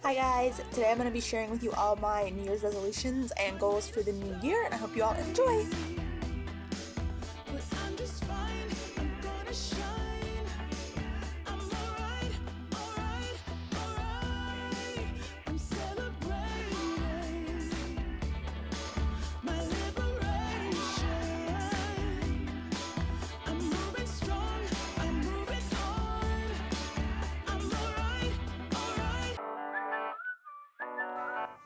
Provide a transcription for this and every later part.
Hi guys, today I'm going to be sharing with you all my New Year's resolutions and goals for the new year, and I hope you all enjoy.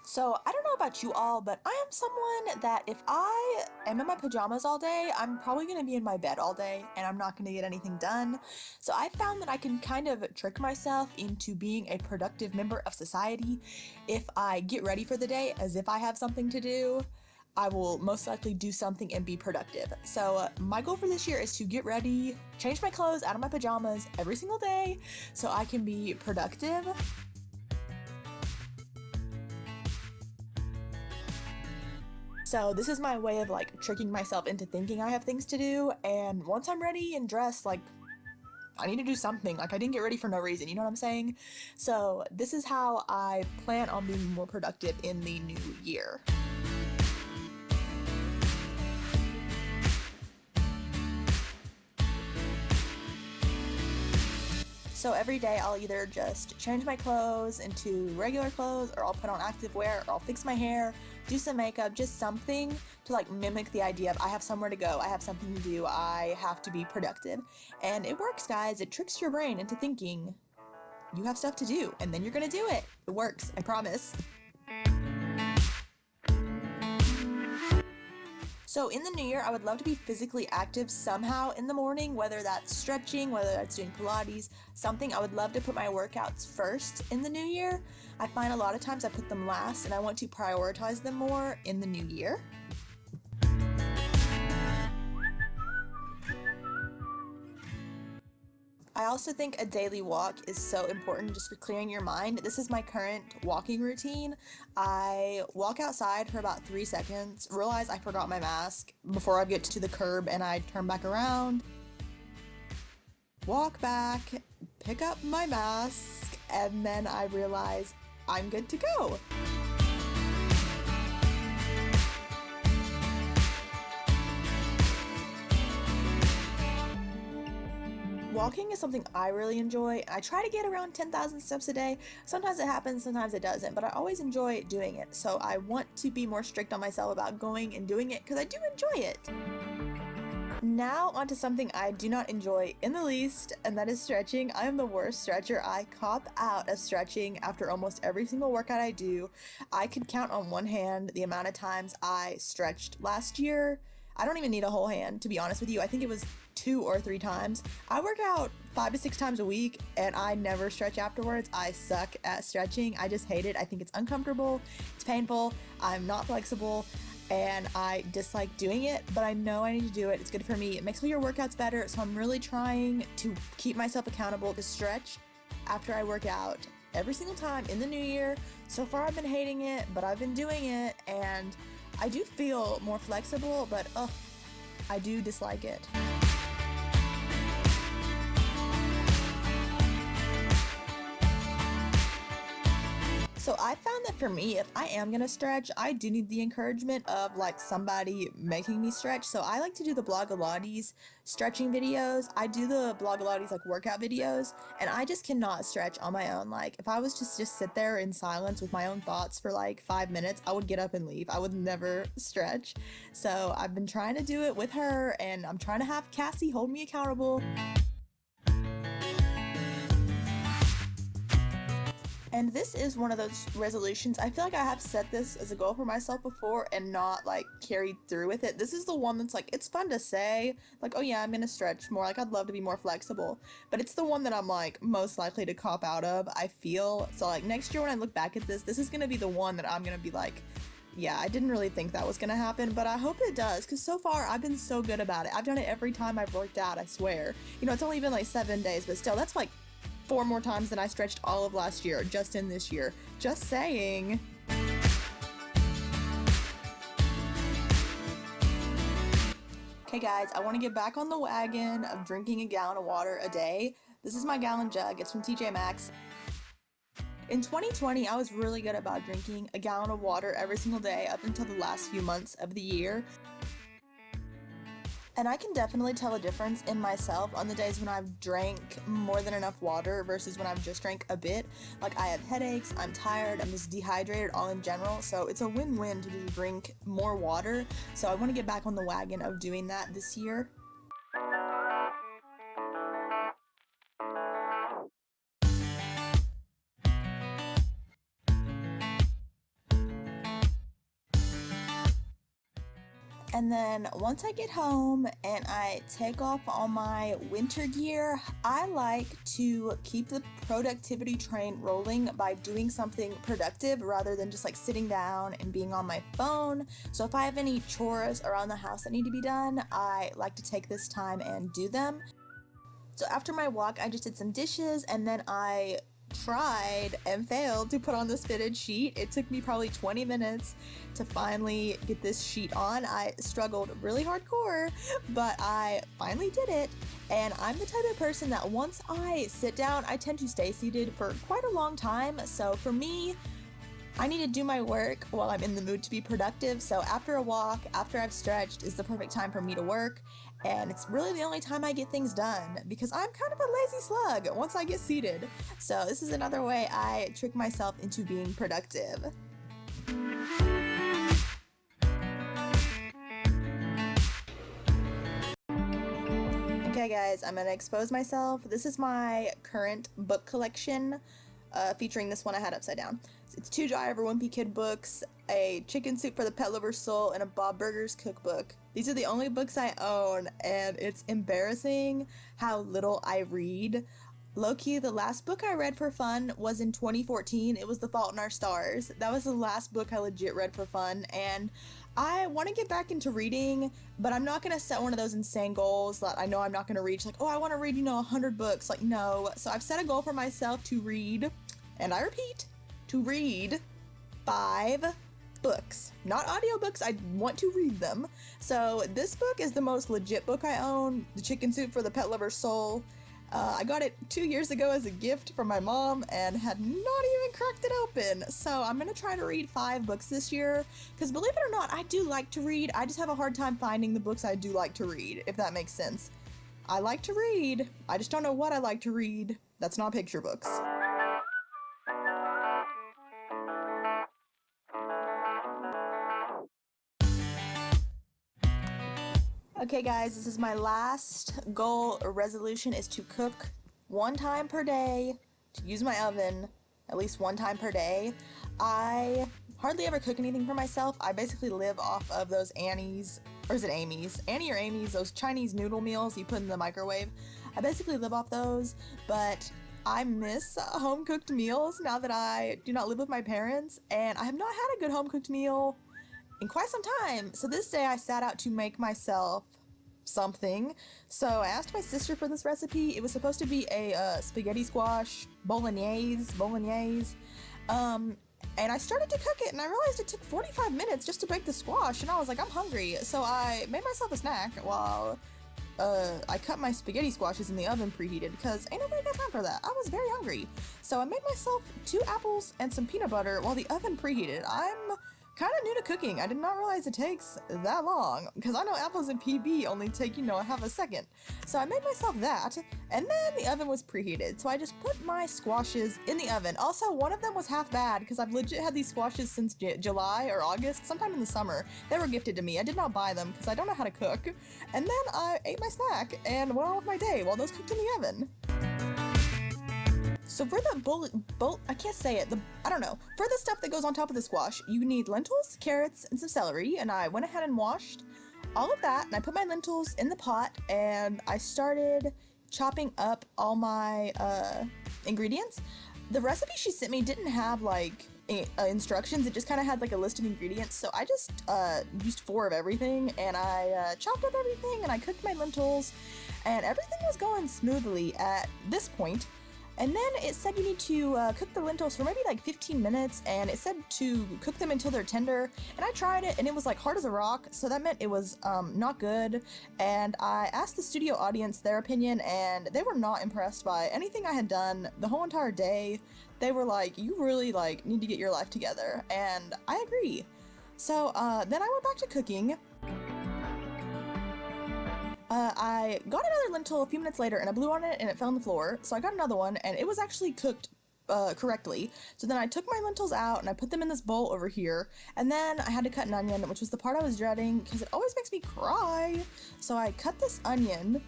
So, I don't know about you all, but I am someone that if I am in my pajamas all day, I'm probably going to be in my bed all day and I'm not going to get anything done. So, I found that I can kind of trick myself into being a productive member of society if I get ready for the day as if I have something to do. I will most likely do something and be productive. So, my goal for this year is to get ready, change my clothes out of my pajamas every single day so I can be productive. So this is my way of like tricking myself into thinking I have things to do, and once I'm ready and dressed, like I need to do something. Like I didn't get ready for no reason, you know what I'm saying? So this is how I plan on being more productive in the new year. So every day I'll either just change my clothes into regular clothes, or I'll put on activewear, or I'll fix my hair, do some makeup, just something to like mimic the idea of I have somewhere to go, I have something to do, I have to be productive. And it works, guys. It tricks your brain into thinking you have stuff to do, and then you're gonna do it. It works, I promise. So in the new year, I would love to be physically active somehow in the morning, whether that's stretching, whether that's doing Pilates, something. I would love to put my workouts first in the new year. I find a lot of times I put them last, and I want to prioritize them more in the new year. I also think a daily walk is so important just for clearing your mind. This is my current walking routine. I walk outside for about 3 seconds, realize I forgot my mask before I get to the curb, and I turn back around, walk back, pick up my mask, and then I realize I'm good to go. Walking is something I really enjoy. I try to get around 10,000 steps a day. Sometimes it happens, sometimes it doesn't, but I always enjoy doing it. So I want to be more strict on myself about going and doing it because I do enjoy it. Now onto something I do not enjoy in the least, and that is stretching. I am the worst stretcher. I cop out of stretching after almost every single workout I do. I could count on one hand the amount of times I stretched last year. I don't even need a whole hand, to be honest with you. I think it was 2 or 3 times. I work out 5 to 6 times a week and I never stretch afterwards. I suck at stretching. I just hate it. I think it's uncomfortable, it's painful, I'm not flexible, and I dislike doing it, but I know I need to do it. It's good for me. It makes all your workouts better, so I'm really trying to keep myself accountable to stretch after I work out every single time in the new year. So far I've been hating it, but I've been doing it, and I do feel more flexible, but I do dislike it. So I found that for me, if I am gonna stretch, I do need the encouragement of like somebody making me stretch. So I like to do the Blogilates stretching videos. I do the Blogilates like workout videos, and I just cannot stretch on my own. Like if I was just sit there in silence with my own thoughts for like 5 minutes, I would get up and leave. I would never stretch. So I've been trying to do it with her, and I'm trying to have Cassie hold me accountable. And this is one of those resolutions. I feel like I have set this as a goal for myself before and not like carried through with it. This is the one that's like, it's fun to say, like, oh yeah, I'm gonna stretch more. Like, I'd love to be more flexible. But it's the one that I'm like most likely to cop out of, I feel. So, like, next year when I look back at this is gonna be the one that I'm gonna be like, yeah, I didn't really think that was gonna happen, but I hope it does, because so far I've been so good about it. I've done it every time I've worked out, I swear. You know, it's only been like 7 days, but still, that's like 4 more times than I stretched all of last year, just in this year. Just saying. Okay guys, I want to get back on the wagon of drinking a gallon of water a day. This is my gallon jug. It's from TJ Maxx. In 2020, I was really good about drinking a gallon of water every single day up until the last few months of the year. And I can definitely tell a difference in myself on the days when I've drank more than enough water versus when I've just drank a bit. Like, I have headaches, I'm tired, I'm just dehydrated all in general. So it's a win-win to just drink more water. So I want to get back on the wagon of doing that this year. And then once I get home and I take off all my winter gear, I like to keep the productivity train rolling by doing something productive rather than just like sitting down and being on my phone. So if I have any chores around the house that need to be done, I like to take this time and do them. So after my walk, I just did some dishes, and then I tried and failed to put on this fitted sheet. It took me probably 20 minutes to finally get this sheet on. I struggled really hardcore, but I finally did it. And I'm the type of person that once I sit down, I tend to stay seated for quite a long time. So for me, I need to do my work while I'm in the mood to be productive. So after a walk, after I've stretched, is the perfect time for me to work. And it's really the only time I get things done because I'm kind of a lazy slug once I get seated. So this is another way I trick myself into being productive. Okay guys, I'm gonna expose myself. This is my current book collection. Featuring this one I had upside down. It's 2 Dry Over Wimpy Kid books, a Chicken Soup for the Pet Lover's Soul, and a Bob Burgers cookbook. These are the only books I own, and it's embarrassing how little I read. Low-key, the last book I read for fun was in 2014. It was The Fault in Our Stars. That was the last book I legit read for fun, and I want to get back into reading, but I'm not going to set one of those insane goals that I know I'm not going to reach. Like, oh, I want to read, 100 books. Like, no. So I've set a goal for myself to read, and I repeat, to read 5 books. Not audiobooks, I want to read them. So this book is the most legit book I own, The Chicken Soup for the Pet Lover's Soul. I got it 2 years ago as a gift from my mom and had not even cracked it open. So I'm going to try to read 5 books this year because, believe it or not, I do like to read. I just have a hard time finding the books I do like to read, if that makes sense. I like to read. I just don't know what I like to read. That's not picture books. Okay guys, this is my last goal or resolution, is to cook 1 time per day, to use my oven at least 1 time per day. I hardly ever cook anything for myself. I basically live off of those Annie's, or is it Amy's? Annie or Amy's, those Chinese noodle meals you put in the microwave. I basically live off those, but I miss home-cooked meals now that I do not live with my parents, and I have not had a good home-cooked meal in quite some time. So this day I sat out to make myself something. So I asked my sister for this recipe. It was supposed to be a spaghetti squash bolognese. And I started to cook it and I realized it took 45 minutes just to make the squash, and I was like, I'm hungry. So I made myself a snack while I cut my spaghetti squashes in the oven preheated because ain't nobody got time for that. I was very hungry. So I made myself 2 apples and some peanut butter while the oven preheated. I'm kind of new to cooking. I did not realize it takes that long because I know apples and PB only take, a half a second. So I made myself that, and then the oven was preheated. So I just put my squashes in the oven. Also, one of them was half bad because I've legit had these squashes since July or August, sometime in the summer. They were gifted to me. I did not buy them because I don't know how to cook. And then I ate my snack and went on with my day while those cooked in the oven. So for the I can't say it, for the stuff that goes on top of the squash, you need lentils, carrots, and some celery, and I went ahead and washed all of that, and I put my lentils in the pot, and I started chopping up all my ingredients. The recipe she sent me didn't have, instructions. It just kind of had, a list of ingredients, so I just used 4 of everything, and I chopped up everything, and I cooked my lentils, and everything was going smoothly at this point. And then it said you need to cook the lentils for maybe like 15 minutes, and it said to cook them until they're tender. And I tried it, and it was like hard as a rock, so that meant it was not good. And I asked the studio audience their opinion, and they were not impressed by anything I had done the whole entire day. They were like, you really like need to get your life together, and I agree. So then I went back to cooking. I got another lentil a few minutes later, and I blew on it and it fell on the floor. So I got another one, and it was actually cooked correctly. So then I took my lentils out and I put them in this bowl over here, and then I had to cut an onion, which was the part I was dreading because it always makes me cry. So I cut this onion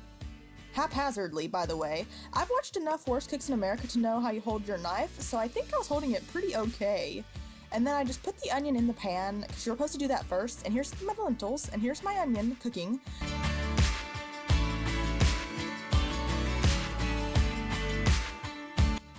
haphazardly, by the way. I've watched enough Worst Cooks in America to know how you hold your knife, so I think I was holding it pretty okay. And then I just put the onion in the pan because you're supposed to do that first. And here's my lentils, and here's my onion cooking.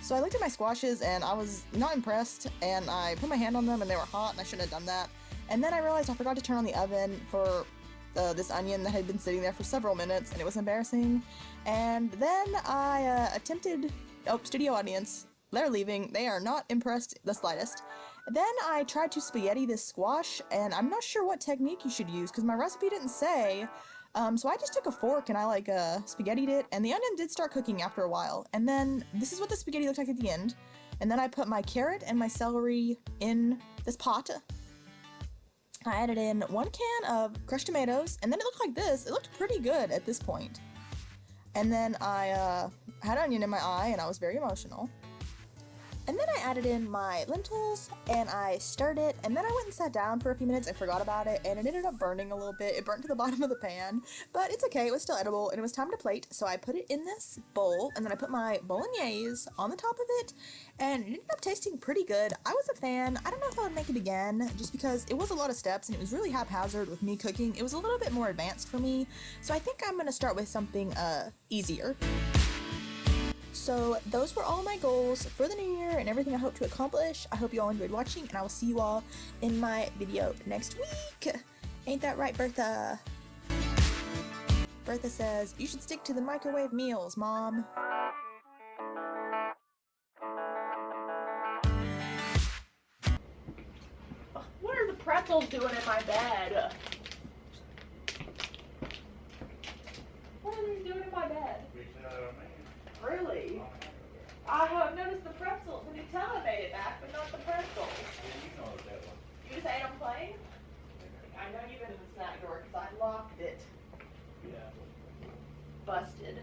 So I looked at my squashes and I was not impressed, and I put my hand on them and they were hot and I shouldn't have done that. And then I realized I forgot to turn on the oven for this onion that had been sitting there for several minutes, and it was embarrassing. And then I attempted, studio audience, they're leaving, they are not impressed the slightest. Then I tried to spaghetti this squash, and I'm not sure what technique you should use because my recipe didn't say. So I just took a fork and I spaghettied it, and the onion did start cooking after a while. And then this is what the spaghetti looked like at the end. And then I put my carrot and my celery in this pot. I added in 1 can of crushed tomatoes, and then it looked like this. It looked pretty good at this point. And then I had onion in my eye, and I was very emotional. And then I added in my lentils, and I stirred it, and then I went and sat down for a few minutes and forgot about it, and it ended up burning a little bit. It burnt to the bottom of the pan, but it's okay, it was still edible, and it was time to plate, so I put it in this bowl, and then I put my bolognese on the top of it, and it ended up tasting pretty good. I was a fan. I don't know if I would make it again, just because it was a lot of steps, and it was really haphazard with me cooking. It was a little bit more advanced for me, so I think I'm gonna start with something easier. So those were all my goals for the new year and everything I hope to accomplish. I hope you all enjoyed watching, and I will see you all in my video next week. Ain't that right, Bertha? Bertha says, you should stick to the microwave meals, Mom. What are the pretzels doing in my bed? What are they doing in my bed? Really? I have noticed the pretzels, and Nutella made it back, but not the pretzels. You just ate them plain? I know you've been in the snack drawer because I locked it. Yeah. Busted.